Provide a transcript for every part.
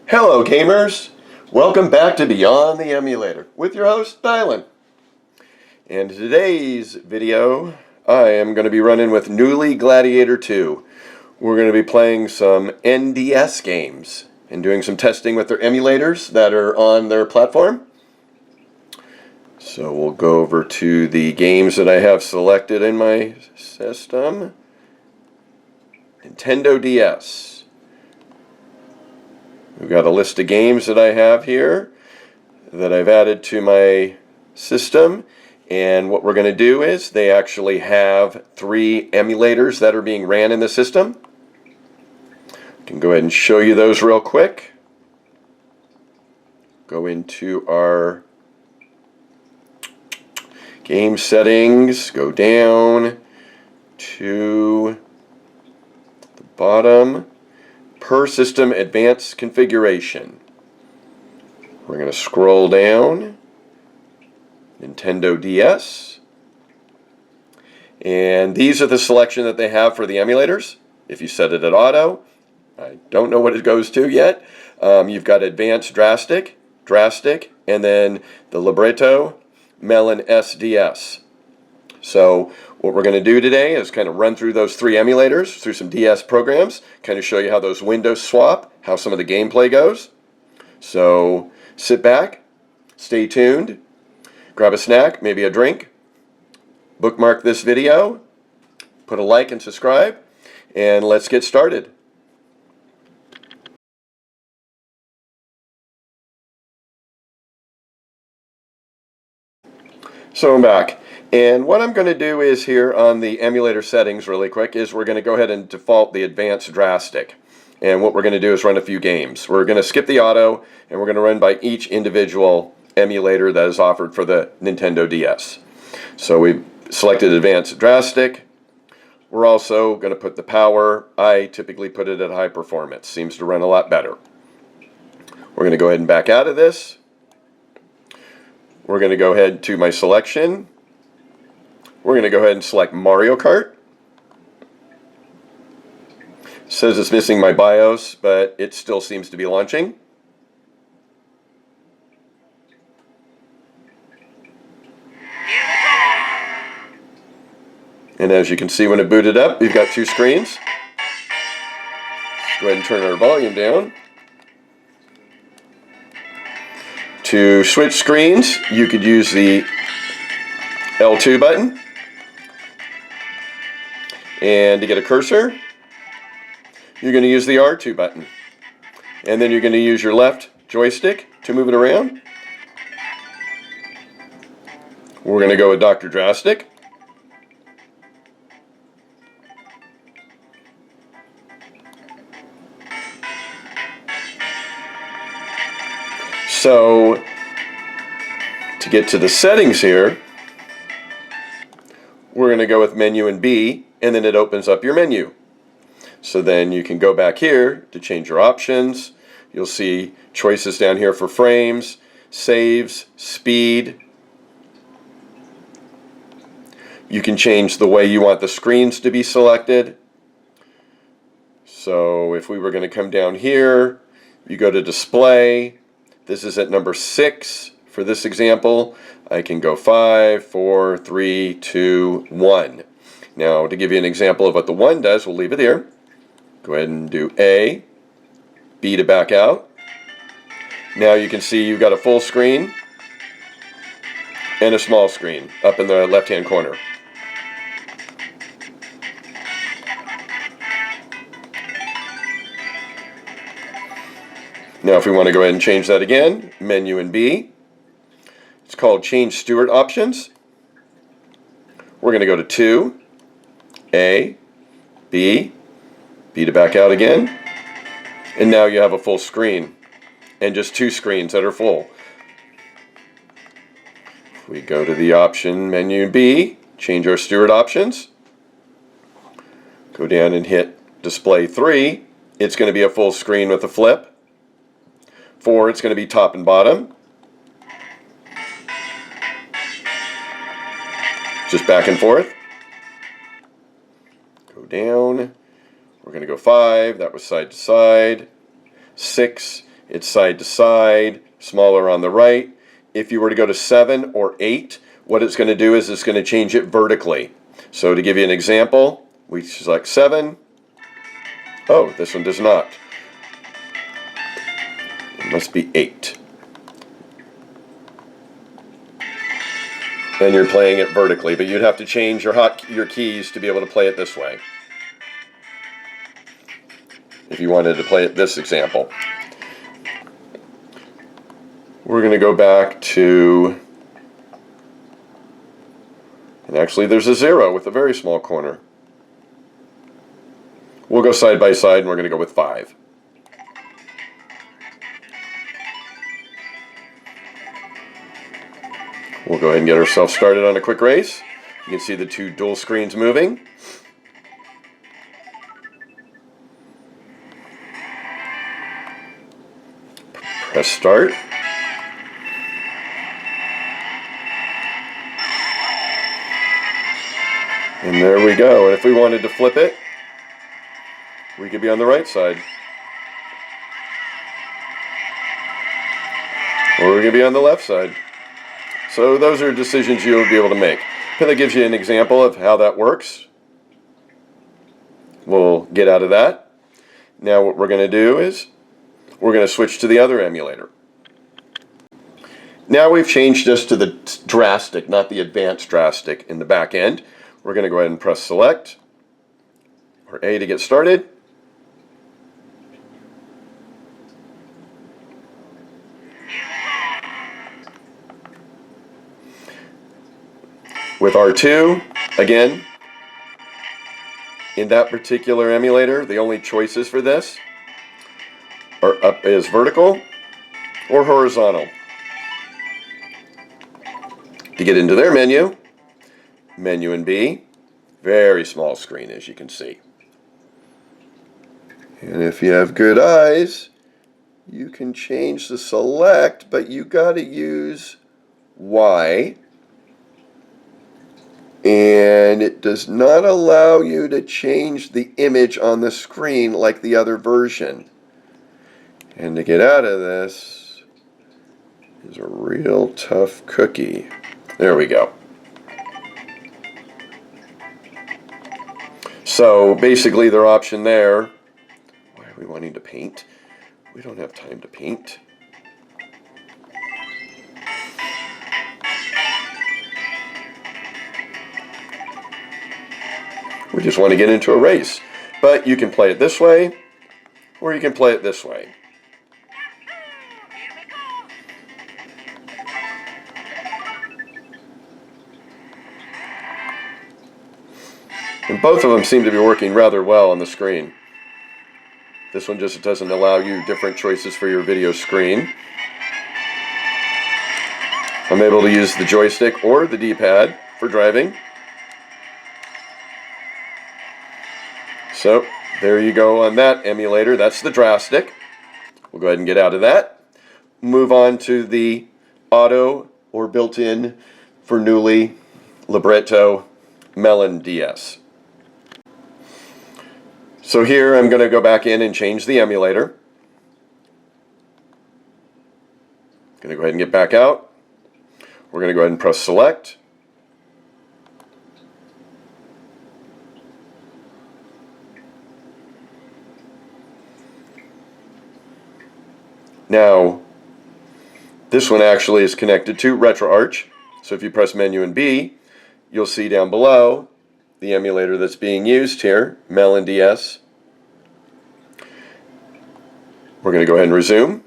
Hello gamers! Welcome back to Beyond the Emulator with your host Dylan. In today's video I am going to be running with Knulli Gladiator II. We're going to be playing some NDS games and doing some testing with their emulators that are on their platform. So we'll go over to the games that I have selected in my system. Nintendo DS. We've got a list of games that I have here that I've added to my system, and what we're going to do is they actually have 3 emulators that are being ran in the system. I can go ahead and show you those real quick. Go into our game settings, go down to the bottom. Per system advanced configuration. We're going to scroll down, Nintendo DS, and these are the selection that they have for the emulators. If you set it at auto, I don't know what it goes to yet. You've got advanced Drastic, and then the Libretro MelonDS. So what we're going to do today is kind of run through those 3 emulators, through some DS programs, kind of show you how those windows swap, how some of the gameplay goes. So sit back, stay tuned, grab a snack, maybe a drink, bookmark this video, put a like and subscribe, and let's get started. So I'm back. And what I'm going to do is here on the emulator settings really quick is we're going to go ahead and default the advanced Drastic. And what we're going to do is run a few games. We're going to skip the auto and we're going to run by each individual emulator that is offered for the Nintendo DS. So we've selected advanced Drastic. We're also going to put the power. I typically put it at high performance. Seems to run a lot better. We're going to go ahead and back out of this. We're going to go ahead to my selection. We're going to go ahead and select Mario Kart. It says it's missing my BIOS, but it still seems to be launching. And as you can see when it booted up, we've got 2 screens. Let's go ahead and turn our volume down. To switch screens, you could use the L2 button. And to get a cursor, you're going to use the R2 button. And then you're going to use your left joystick to move it around. We're going to go with Dr. Drastic. So, to get to the settings here, we're going to go with menu and B, and then it opens up your menu. So then you can go back here to change your options. You'll see choices down here for frames, saves, speed. You can change the way you want the screens to be selected. So if we were going to come down here, you go to display. This is at number 6 for this example. I can go 5, 4, 3, 2, 1. Now, to give you an example of what the 1 does, we'll leave it here. Go ahead and do A, B to back out. Now you can see you've got a full screen and a small screen up in the left-hand corner. Now, if we want to go ahead and change that again, menu and B. It's called Change Steward Options. We're going to go to 2, A, B, B to back out again. And now you have a full screen and just 2 screens that are full. If we go to the option menu B, change our steward options, go down and hit display 3, it's going to be a full screen with a flip. 4, it's going to be top and bottom. Just back and forth. Go down. We're going to go 5. That was side to side. 6 It's side to side, smaller on the right. If you were to go to 7 or 8, what it's going to do is it's going to change it vertically. So to give you an example, we select 7. Oh, this one does not. It must be 8. And you're playing it vertically, but you'd have to change your keys to be able to play it this way, if you wanted to play it this example. We're going to go back to, and actually there's a 0 with a very small corner. We'll go side by side, and we're going to go with 5. We'll go ahead and get ourselves started on a quick race. You can see the 2 dual screens moving. Press start. And there we go. And if we wanted to flip it, we could be on the right side. Or we could be on the left side. So those are decisions you'll be able to make. And that gives you an example of how that works. We'll get out of that. Now what we're going to do is we're going to switch to the other emulator. Now we've changed this to the Drastic, not the advanced Drastic in the back end. We're going to go ahead and press select, or A to get started. With R2, again, in that particular emulator, the only choices for this are up is vertical or horizontal. To get into their menu and B, very small screen as you can see. And if you have good eyes, you can change the select, but you got to use Y. And it does not allow you to change the image on the screen like the other version. And to get out of this is a real tough cookie. There we go. So basically their option there, why are we wanting to paint? We don't have time to paint. We just want to get into a race. But you can play it this way, or you can play it this way. And both of them seem to be working rather well on the screen. This one just doesn't allow you different choices for your video screen. I'm able to use the joystick or the D-pad for driving. So there you go on that emulator. That's the Drastic. We'll go ahead and get out of that. Move on to the auto or built-in for Knulli Libretro MelonDS. So here I'm going to go back in and change the emulator. Going to go ahead and get back out. We're going to go ahead and press select. Now, this one actually is connected to RetroArch. So if you press menu and B, you'll see down below the emulator that's being used here, MelonDS. We're going to go ahead and resume.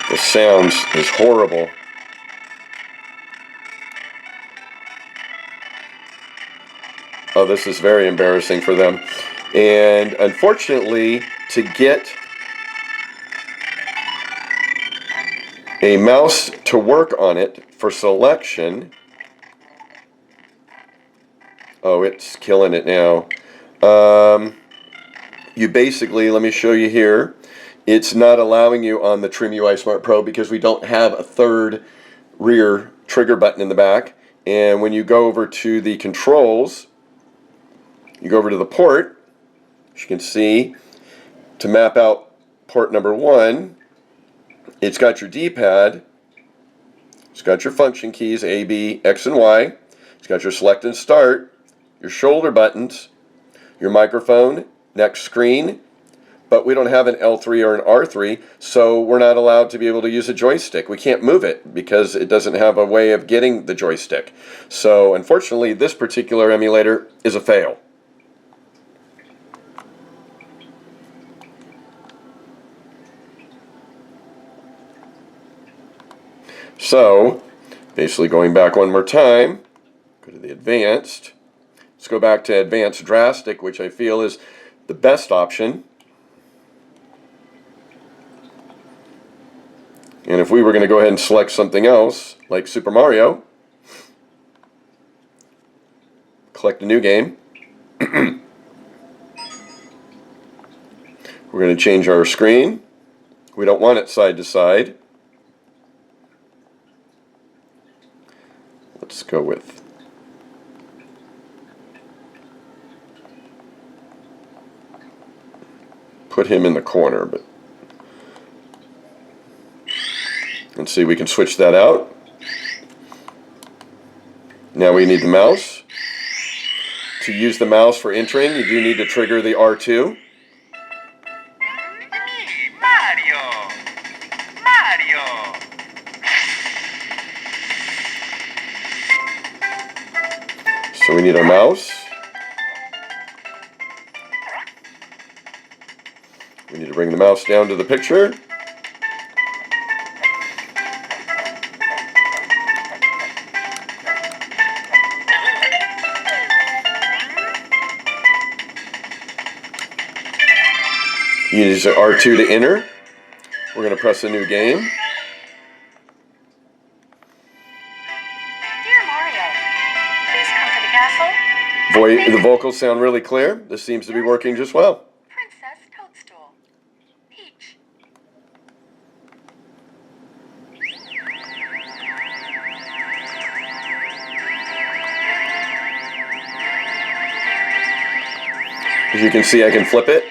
The sound is horrible. Oh, this is very embarrassing for them. And unfortunately, to get a mouse to work on it for selection, oh, it's killing it now. You basically, let me show you here. it's not allowing you on the TrimUI Smart Pro because we don't have a third rear trigger button in the back. And when you go over to the controls, you go over to the port, as you can see, to map out port number 1, it's got your D-pad, it's got your function keys, A, B, X, and Y, it's got your select and start, your shoulder buttons, your microphone, next screen, but we don't have an L3 or an R3, so we're not allowed to be able to use a joystick. We can't move it because it doesn't have a way of getting the joystick. So unfortunately, this particular emulator is a fail. So basically going back one more time, go to the advanced. Let's go back to advanced Drastic, which I feel is the best option. And if we were going to go ahead and select something else, like Super Mario, collect a new game. We're going to change our screen. We don't want it side to side. Let's go with put him in the corner, but let's see, we can switch that out. Now we need the mouse. To use the mouse for entering, you do need to trigger the R2. So we need our mouse. We need to bring the mouse down to the picture. You use the R2 to enter. We're going to press a new game. Dear Mario, please come to the castle. The vocals sound really clear. This seems to be working just well. Princess Toadstool. Peach. As you can see, I can flip it.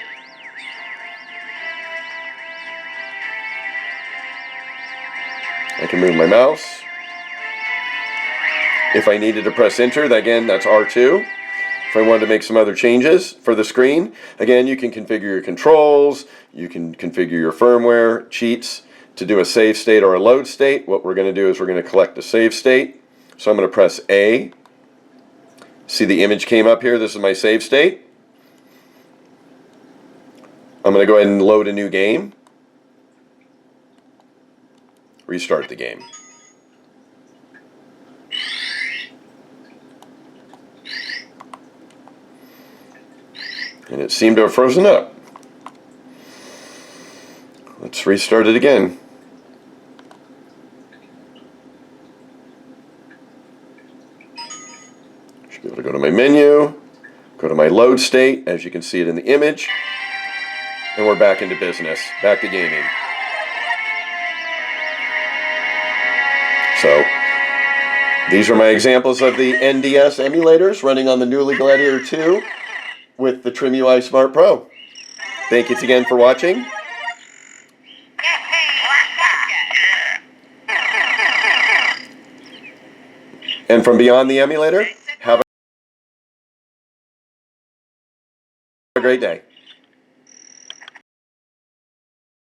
I can move my mouse. If I needed to press enter, again, that's R2. If I wanted to make some other changes for the screen, again, you can configure your controls, you can configure your firmware, cheats to do a save state or a load state. What we're going to do is we're going to collect a save state. So I'm going to press A. See the image came up here. This is my save state. I'm going to go ahead and load a new game. Restart the game. And it seemed to have frozen up. Let's restart it again. Should be able to go to my menu, go to my load state, as you can see it in the image, and we're back into business, back to gaming. So, these are my examples of the NDS emulators running on the Knulli Gladiator II with the TrimUI Smart Pro. Thank you again for watching. And from Beyond the Emulator, have a great day.